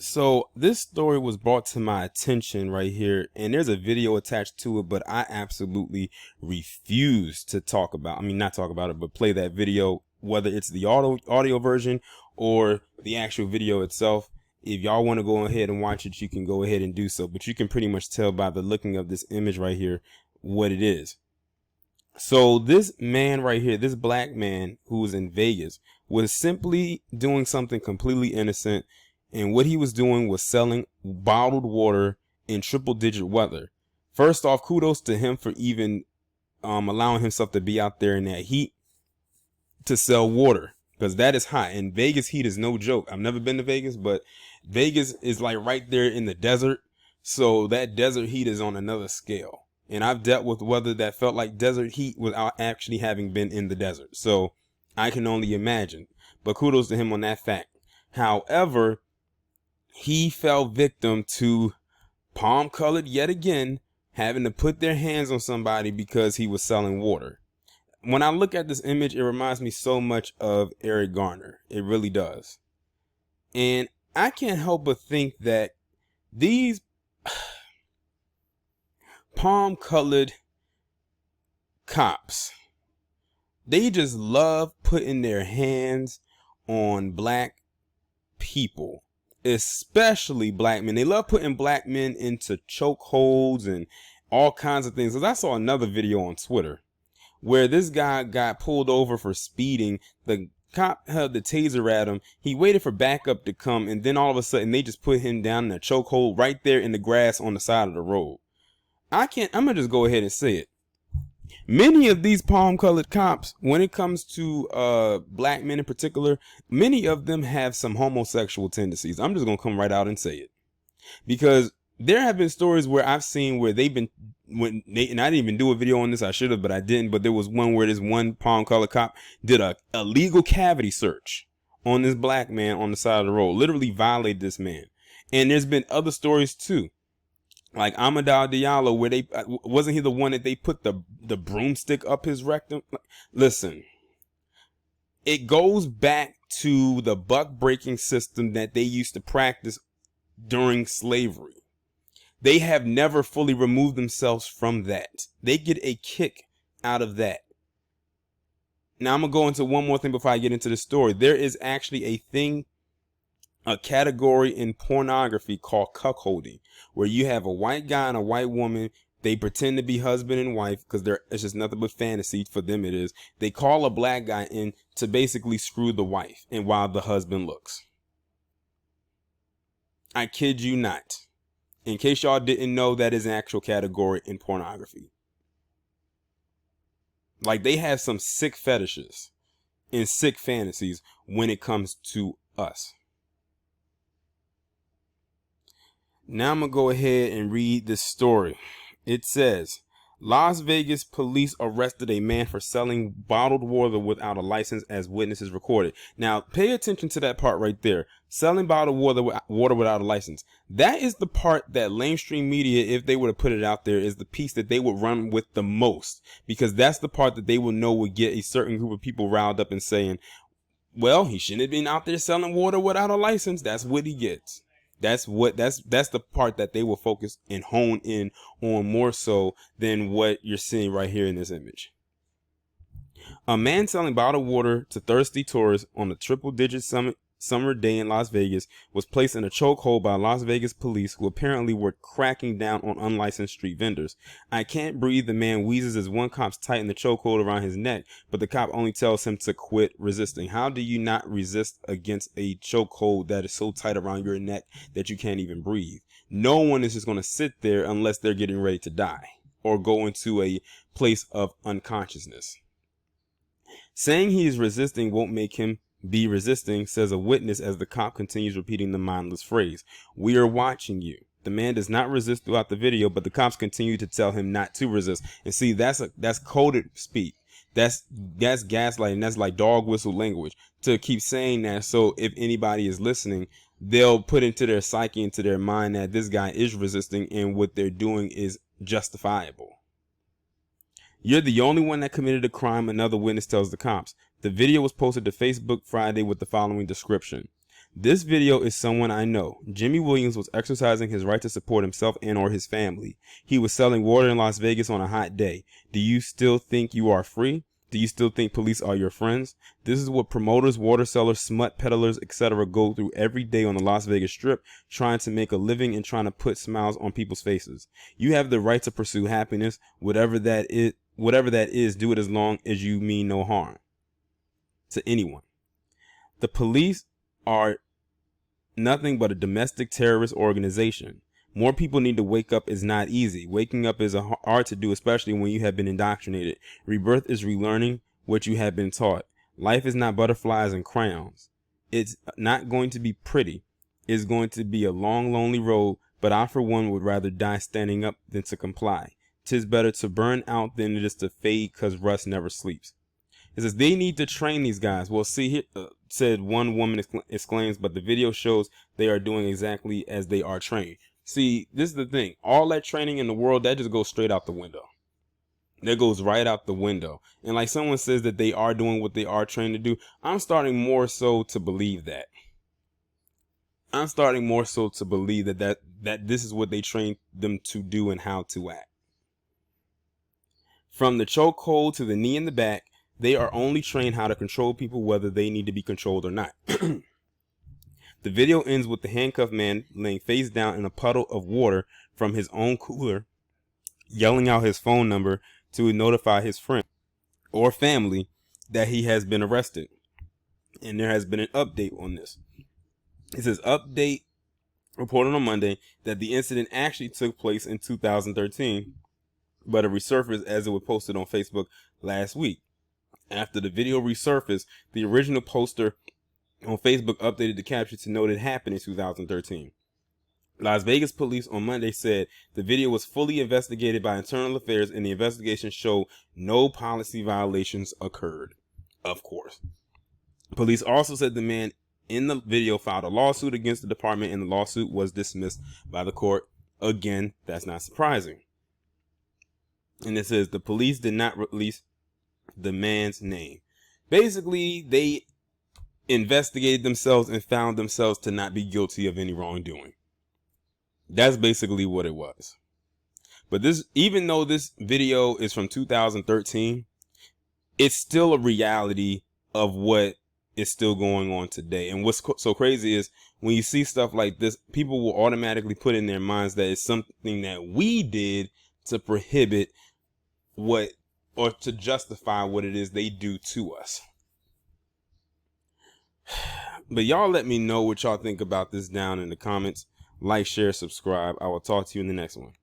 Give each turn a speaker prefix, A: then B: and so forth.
A: So this story was brought to my attention right here, and there's a video attached to it, but I absolutely refuse to talk about, not talk about it, but play that video, whether it's the audio version or the actual video itself. If y'all want to go ahead and watch it, you can go ahead and do so, but you can pretty much tell by the looking of this image right here what it is. So this man right here, this black man who was in Vegas, was simply doing something completely innocent. And what he was doing was selling bottled water in triple digit weather. First off, kudos to him for even allowing himself to be out there in that heat to sell water, because that is hot. And Vegas heat is no joke. I've never been to Vegas, but Vegas is like right there in the desert. So that desert heat is on another scale. And I've dealt with weather that felt like desert heat without actually having been in the desert. So I can only imagine. But kudos to him on that fact. However, he fell victim to palm colored yet again, having to put their hands on somebody because he was selling water. When I look at this image, it reminds me so much of Eric Garner. It really does. And I can't help but think that these palm colored cops, they just love putting their hands on black people, especially black men. They love putting black men into chokeholds and all kinds of things. Because I saw another video on Twitter where this guy got pulled over for speeding. The cop held the taser at him. He waited for backup to come, and then all of a sudden they just put him down in a chokehold right there in the grass on the side of the road. I'm gonna just go ahead and say it. Many of these palm colored cops, when it comes to black men in particular, many of them have some homosexual tendencies. I'm just going to come right out and say it, because there have been stories where I've seen where they've been, and I didn't even do a video on this. I should have, but I didn't. But there was one where this one palm colored cop did a illegal cavity search on this black man on the side of the road, literally violated this man. And there's been other stories too. Like Amadou Diallo, where they wasn't he the one that they put the broomstick up his rectum? Listen, it goes back to the buck breaking system that they used to practice during slavery. They have never fully removed themselves from that. They get a kick out of that. Now I'm gonna go into one more thing before I get into the story. There is actually a category in pornography called cuckolding, where you have a white guy and a white woman. They pretend to be husband and wife because it's just nothing but fantasy for them. It is. They call a black guy in to basically screw the wife, and while the husband looks. I kid you not. In case y'all didn't know, that is an actual category in pornography. Like, they have some sick fetishes and sick fantasies when it comes to us. Now I'm going to go ahead and read this story. It says, Las Vegas police arrested a man for selling bottled water without a license, as witnesses recorded. Now, pay attention to that part right there. Selling bottled water without a license. That is the part that mainstream media, if they were to put it out there, is the piece that they would run with the most. Because that's the part that they will know would get a certain group of people riled up and saying, well, he shouldn't have been out there selling water without a license. That's what he gets. That's the part that they will focus and hone in on more so than what you're seeing right here in this image. A man selling bottled water to thirsty tourists on a triple-digit summer day in Las Vegas was placed in a chokehold by Las Vegas police, who apparently were cracking down on unlicensed street vendors. I can't breathe, the man wheezes as one cop tightens the chokehold around his neck, but the cop only tells him to quit resisting. How do you not resist against a chokehold that is so tight around your neck that you can't even breathe? No one is just going to sit there unless they're getting ready to die or go into a place of unconsciousness. Saying he is resisting won't make him be resisting, says a witness as the cop continues repeating the mindless phrase. We are watching you. The man does not resist throughout the video, but the cops continue to tell him not to resist. And see, that's coded speak. That's gaslighting. That's like dog whistle language to keep saying that. So if anybody is listening, they'll put into their psyche, into their mind, that this guy is resisting and what they're doing is justifiable. You're the only one that committed a crime, another witness tells the cops. The video was posted to Facebook Friday with the following description. This video is someone I know. Jimmy Williams was exercising his right to support himself and or his family. He was selling water in Las Vegas on a hot day. Do you still think you are free? Do you still think police are your friends? This is what promoters, water sellers, smut peddlers, etc. go through every day on the Las Vegas Strip, trying to make a living and trying to put smiles on people's faces. You have the right to pursue happiness, whatever that is. Do it as long as you mean no harm to anyone. The police are nothing but a domestic terrorist organization. More people need to wake up is not easy. Waking up is hard to do, especially when you have been indoctrinated. Rebirth is relearning what you have been taught. Life is not butterflies and crowns. It's not going to be pretty. It's going to be a long, lonely road, but I for one would rather die standing up than to comply. 'Tis better to burn out than it is to fade, 'cause rust never sleeps. It says they need to train these guys. Well, see here, said one woman exclaims, but the video shows they are doing exactly as they are trained. See, this is the thing. All that training in the world, that just goes straight out the window. That goes right out the window. And like someone says that they are doing what they are trained to do, I'm starting more so to believe that. I'm starting more so to believe that this is what they trained them to do and how to act. From the chokehold to the knee in the back, they are only trained how to control people, whether they need to be controlled or not. The video ends with the handcuffed man laying face down in a puddle of water from his own cooler, yelling out his phone number to notify his friend or family that he has been arrested. And there has been an update on this. It says update reported on Monday that the incident actually took place in 2013, but it resurfaced as it was posted on Facebook last week. After the video resurfaced, the original poster on Facebook updated the caption to note it happened in 2013. Las Vegas police on Monday said the video was fully investigated by internal affairs and the investigation showed no policy violations occurred. Of course. Police also said the man in the video filed a lawsuit against the department and the lawsuit was dismissed by the court. Again, that's not surprising. And it says the police did not release the man's name. Basically, they investigated themselves and found themselves to not be guilty of any wrongdoing. That's basically what it was. But this, even though this video is from 2013, it's still a reality of what is still going on today. And what's so crazy is when you see stuff like this, people will automatically put in their minds that it's something that we did to prohibit what, or to justify what it is they do to us. But y'all let me know what y'all think about this down in the comments. Like, share, subscribe. I will talk to you in the next one.